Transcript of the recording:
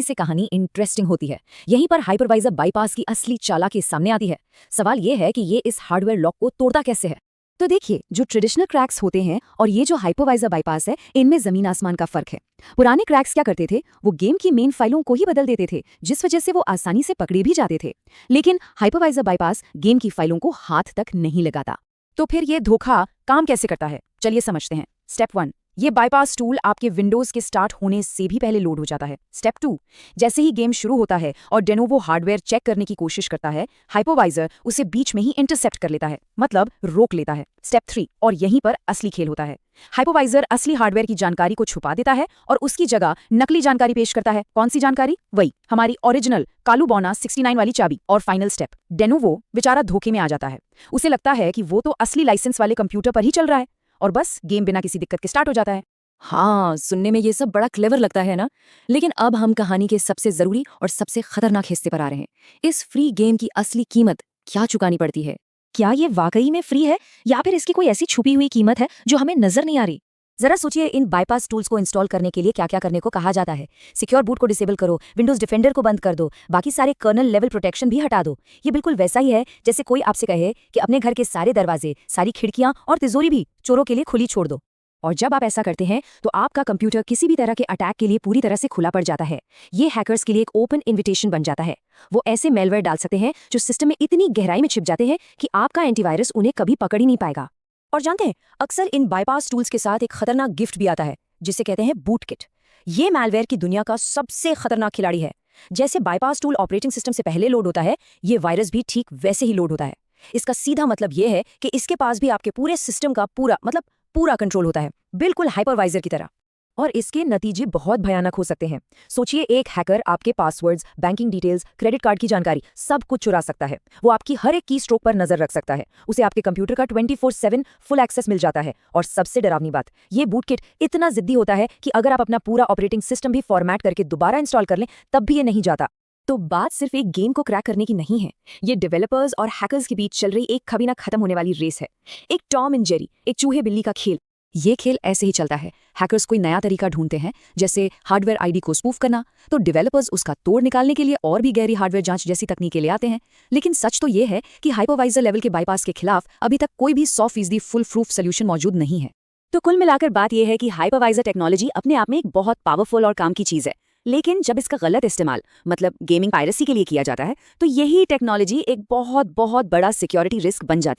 से कहानी इंटरेस्टिंग होती है। यहीं पर हाइपरवाइजर बाईपास की असली चालाकी सामने आती है। सवाल ये है कि ये इस हार्डवेयर लॉक को तोड़ता कैसे है। तो देखिए, जो ट्रेडिशनल क्रैक्स होते हैं और ये जो हाइपरवाइजर बाईपास है, इनमें जमीन आसमान का फर्क है। पुराने क्रैक्स क्या करते थे, वो गेम की मेन फाइलों को ही बदल देते थे, जिस वजह से वो आसानी से पकड़े भी जाते थे। लेकिन हाइपरवाइजर बाईपास गेम की फाइलों को हाथ तक नहीं लगाता। तो फिर ये धोखा काम कैसे करता है, चलिए समझते हैं। स्टेप 1, ये बाईपास टूल आपके विंडोज के स्टार्ट होने से भी पहले लोड हो जाता है। स्टेप 2, जैसे ही गेम शुरू होता है और डेनोवो हार्डवेयर चेक करने की कोशिश करता है, हाइपरवाइजर उसे बीच में ही इंटरसेप्ट कर लेता है, मतलब रोक लेता है। स्टेप 3, और यहीं पर असली खेल होता है। हाइपरवाइजर असली हार्डवेयर की जानकारी को छुपा देता है और उसकी जगह नकली जानकारी पेश करता है। कौन सी जानकारी? वही हमारी ओरिजिनल कालू बौना 69 वाली चाबी। और फाइनल स्टेप, डेनोवो बेचारा धोखे में आ जाता है। उसे लगता है कि वो तो असली लाइसेंस वाले कंप्यूटर पर ही चल रहा है और बस गेम बिना किसी दिक्कत के स्टार्ट हो जाता है। हाँ, सुनने में ये सब बड़ा क्लेवर लगता है ना। लेकिन अब हम कहानी के सबसे जरूरी और सबसे खतरनाक हिस्से पर आ रहे हैं। इस फ्री गेम की असली कीमत क्या चुकानी पड़ती है? क्या ये वाकई में फ्री है या फिर इसकी कोई ऐसी छुपी हुई कीमत है जो हमें नजर नहीं आ रही? जरा सोचिए, इन बाईपास टूल्स को इंस्टॉल करने के लिए क्या क्या करने को कहा जाता है। सिक्योर बूट को डिसेबल करो, विंडोज डिफेंडर को बंद कर दो, बाकी सारे कर्नल लेवल प्रोटेक्शन भी हटा दो। ये बिल्कुल वैसा ही है जैसे कोई आपसे कहे कि अपने घर के सारे दरवाजे, सारी खिड़कियां और तिजोरी भी चोरों के लिए खुली छोड़ दो। और जब आप ऐसा करते हैं तो आपका कंप्यूटर किसी भी तरह के अटैक के लिए पूरी तरह से खुला पड़ जाता है। ये हैकर्स के लिए एक ओपन इनविटेशन बन जाता है। वो ऐसे मेलवेयर डाल सकते हैं जो सिस्टम में इतनी गहराई में छिप जाते हैं कि आपका एंटीवायरस उन्हें कभी पकड़ ही नहीं पाएगा। और जानते हैं, अक्सर इन बाईपास टूल्स के साथ एक खतरनाक गिफ्ट भी आता है जिसे कहते हैं बूट किट। ये मैलवेयर की दुनिया का सबसे खतरनाक खिलाड़ी है। जैसे बाईपास टूल ऑपरेटिंग सिस्टम से पहले लोड होता है, ये वायरस भी ठीक वैसे ही लोड होता है। इसका सीधा मतलब ये है कि इसके पास भी आपके पूरे सिस्टम का पूरा कंट्रोल होता है, बिल्कुल हाइपरवाइजर की तरह। और इसके नतीजे बहुत भयानक हो सकते हैं। सोचिए, एक हैकर आपके passwords, banking details, credit card की जानकारी सब कुछ चुरा सकता है। वो आपकी हर एक की स्ट्रोक पर नजर रख सकता है। उसे आपके कंप्यूटर का 24/7 फुल एक्सेस मिल जाता है। और सबसे डरावनी बात, ये बूट किट इतना जिद्दी होता है कि अगर आप अपना पूरा ऑपरेटिंग सिस्टम भी फॉर्मेट करके दोबारा इंस्टॉल कर लें, तब भी ये नहीं जाता। तो बात सिर्फ एक गेम को क्रैक करने की नहीं है। ये डेवलपर्स और हैकर्स के बीच चल रही एक कभी ना खत्म होने वाली रेस है। एक टॉम एंड जेरी, एक चूहे बिल्ली का खेल। ये खेल ऐसे ही चलता है। हैकर्स कोई नया तरीका ढूंढते हैं, जैसे हार्डवेयर आईडी को स्पूफ करना, तो डेवलपर्स उसका तोड़ निकालने के लिए और भी गहरी हार्डवेयर जांच जैसी तकनीकें ले आते हैं। लेकिन सच तो ये है कि हाइपरवाइजर लेवल के बाईपास के खिलाफ अभी तक कोई भी 100% फुल प्रूफ सोल्यूशन मौजूद नहीं है। तो कुल मिलाकर बात यह है कि हाइपरवाइजर टेक्नोलॉजी अपने आप में एक बहुत पावरफुल और काम की चीज है। लेकिन जब इसका गलत इस्तेमाल, मतलब गेमिंग पायरेसी के लिए किया जाता है, तो यही टेक्नोलॉजी एक बहुत बहुत बड़ा सिक्योरिटी रिस्क बन जाती है।